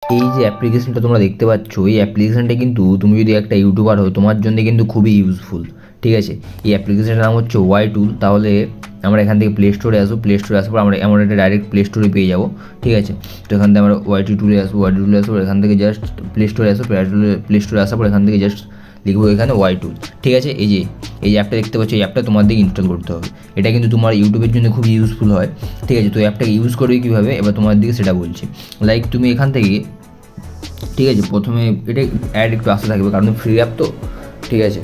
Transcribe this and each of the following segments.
এই যে অ্যাপ্লিকেশনটা তোমরা দেখতে পাচ্ছ, এই অ্যাপ্লিকেশনটা কিন্তু তুমি যদি একটা ইউটিউবার হও তোমার জন্য কিন্তু খুবই ইউজফুল। ঠিক আছে, এই অ্যাপ্লিকেশনটার নাম হচ্ছে ওয়াই টুল। তাহলে আমরা এখান থেকে প্লে স্টোরে আসবো, প্লে স্টোরে আসার পর আমরা এমন একটা ডাইরেক্ট প্লে স্টোরে পেয়ে যাবো। ঠিক আছে, তো এখান থেকে আমরা ওয়াইটি টুলে আসবো, ওয়াইটি টুলে আসবো, এখান থেকে জাস্ট প্লে স্টোরে আসবো, প্লে স্টোরে আসার পর এখান থেকে জাস্ট লিখবো এখানে ওয়াই টুল। ঠিক আছে, এই অ্যাপটা দেখতে পাচ্ছ, এই অ্যাপটা তোমার দিকে ইনস্টল করতে হবে। এটা কিন্তু তোমার ইউটিউবের জন্য খুব ইউজফুল হয়। ঠিক আছে, তো অ্যাপটাকে ইউজ করবে কীভাবে এবার তোমার দিকে সেটা বলছি। লাইক তুমি এখান থেকে, ঠিক আছে, প্রথমে এটা অ্যাড একটু আসতে থাকবে কারণ ফ্রি অ্যাপ তো। ঠিক আছে,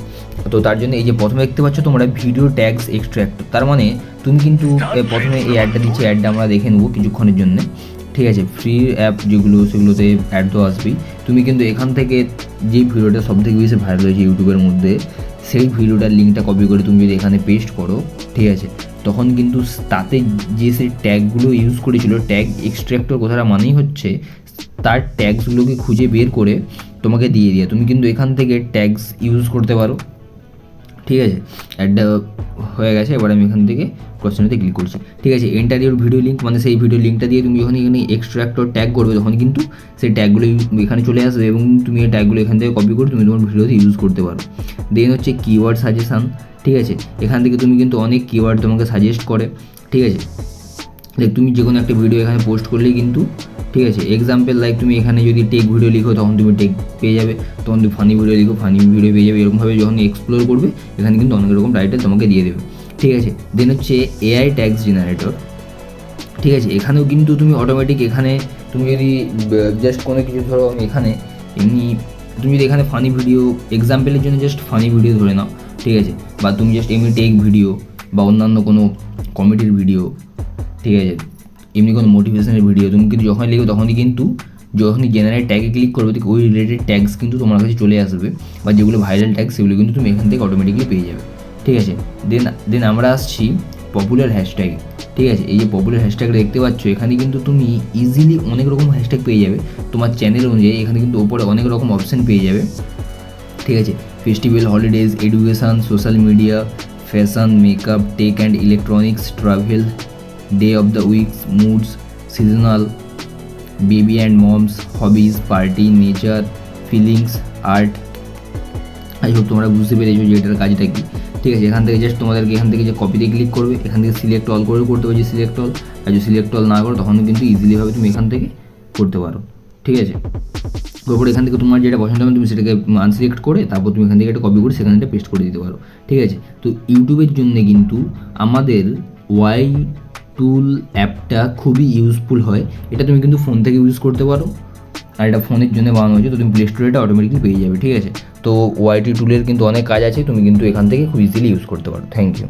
তো তার জন্য এই যে প্রথমে দেখতে পাচ্ছ তোমরা ভিডিও ট্যাগস এক্সট্রাক্ট, তার মানে তুমি কিন্তু প্রথমে এই অ্যাডটা দিচ্ছি, অ্যাডটা আমরা দেখে নেবো কিছুক্ষণের জন্য। ঠিক আছে, ফ্রি অ্যাপ যেগুলো সেগুলোতে অ্যাড তো আসবেই। তুমি কিন্তু এখান থেকে যে ভিডিওটা সবথেকে বেশি ভাইরাল হয়েছে ইউটিউবের মধ্যে, সেই ভিডিওটার লিঙ্কটা কপি করে তুমি যদি এখানে পেস্ট করো, ঠিক আছে, তখন কিন্তু তাতে যে সেই ট্যাগগুলো ইউজ করেছিল, ট্যাগ এক্সট্রাক্টর কথাটা মানেই হচ্ছে তার ট্যাগসগুলোকে খুঁজে বের করে তোমাকে দিয়ে দিয়ে তুমি কিন্তু এখান থেকে ট্যাগস ইউজ করতে পারো। ঠিক আছে, অ্যাডটা হয়ে গেছে, এবার আমি এখান থেকে কোশ্চেনতে ক্লিক করছি। ঠিক আছে, এন্টার ইউর ভিডিও লিঙ্ক, মানে সেই ভিডিও লিঙ্কটা দিয়ে তুমি যখন এখানে এক্সট্রাক্টর ট্যাগ করবে তখন কিন্তু সেই ট্যাগগুলো এখানে চলে আসবে এবং তুমি এই ট্যাগগুলো এখান থেকে কপি করে তুমি তোমার ভিডিওতে ইউজ করতে পারো। দেন হচ্ছে কিওয়ার্ড সাজেশান। ঠিক আছে, এখান থেকে তুমি কিন্তু অনেক কিওয়ার্ড তোমাকে সাজেস্ট করে। ঠিক আছে, লাইক তুমি যে কোনো একটা ভিডিও এখানে পোস্ট করলেই কিন্তু, ঠিক আছে, এক্সাম্পল লাইক তুমি এখানে যদি টেক ভিডিও লিখো তখন তুমি টেক পেয়ে যাবে, তখন তুমি ফানি ভিডিও লিখো ফানি ভিডিও পেয়ে যাবে। এরকমভাবে যখন এক্সপ্লোর করবে এখানে কিন্তু অনেক রকম টাইটেল তোমাকে দিয়ে দেবে। ঠিক আছে, দেন হচ্ছে এআই ট্যাগস জেনারেটর। ঠিক আছে, এখানেও কিন্তু তুমি অটোমেটিক এখানে তুমি যদি জাস্ট কোনো কিছু ধরো, আমি এখানে এমনি তুমি যদি এখানে ফানি ভিডিও এক্সাম্পলের জন্য জাস্ট ফানি ভিডিও ধরে নাও। ঠিক আছে, বা তুমি জাস্ট এমনি টেক ভিডিও বা অন্যান্য কোনো কমেডির ভিডিও, ঠিক আছে, এমনি কোনো মোটিভেশনের ভিডিও তুমি কিন্তু যখনই লিখবে তখনই কিন্তু যখনই জেনারেট ট্যাগে ক্লিক করবে ঠিক ওই রিলেটেড ট্যাগস কিন্তু তোমার কাছে চলে আসবে, বা যেগুলো ভাইরাল ট্যাগ সেগুলো কিন্তু তুমি এখান থেকে অটোমেটিকলি পেয়ে যাবে। ঠিক আছে, দেন আমরা আসছি পপুলার হ্যাশট্যাগ। ঠিক আছে, এই যে পপুলার হ্যাশট্যাগটা দেখতে পাচ্ছ এখানে কিন্তু তুমি ইজিলি অনেক রকম হ্যাশট্যাগ পেয়ে যাবে তোমার চ্যানেল অনুযায়ী। এখানে কিন্তু ওপরে অনেক রকম অপশান পেয়ে যাবে। ঠিক আছে, festival, holidays, education, social media, fashion, makeup, tech and electronics, travel, day of the weeks, moods, seasonal, baby and moms, hobbies, party, nature, feelings, art. I hope তোমরা বুঝতে পেরেছো যে এটার কাজটা কি। ঠিক আছে, এখান থেকে জাস্ট তোমাদেরকে এখান থেকে যে কপিতে ক্লিক করবে, এখান থেকে সিলেক্ট অল করে করতে পারো, যে সিলেক্ট অল, আর যদি সিলেক্ট অল না করো তখন কিন্তু ইজিলিভাবে তুমি এখান থেকে করতে পারো। ঠিক আছে, তারপর এখান থেকে তোমার যেটা পছন্দ হবে তুমি সেটাকে আনসিলেক্ট করে তারপর তুমি এখান থেকে একটা কপি করে সেখানে একটা পেস্ট করে দিতে পারো। ঠিক আছে, তো ইউটিউবের জন্য কিন্তু আমাদের ওয়াই টুল অ্যাপটা খুবই ইউজফুল হয়। এটা তুমি কিন্তু ফোন থেকে ইউজ করতে পারো, আর এটা ফোনের জন্য বানানো হয়েছে, তো তুমি প্লে স্টোরে এটা অটোমেটিকলি পেয়ে যাবে। ঠিক আছে, তো ওয়াইটি টুলের কিন্তু অনেক কাজ আছে, তুমি কিন্তু এখান থেকে খুব ইজিলি ইউজ করতে পারো। Thank you.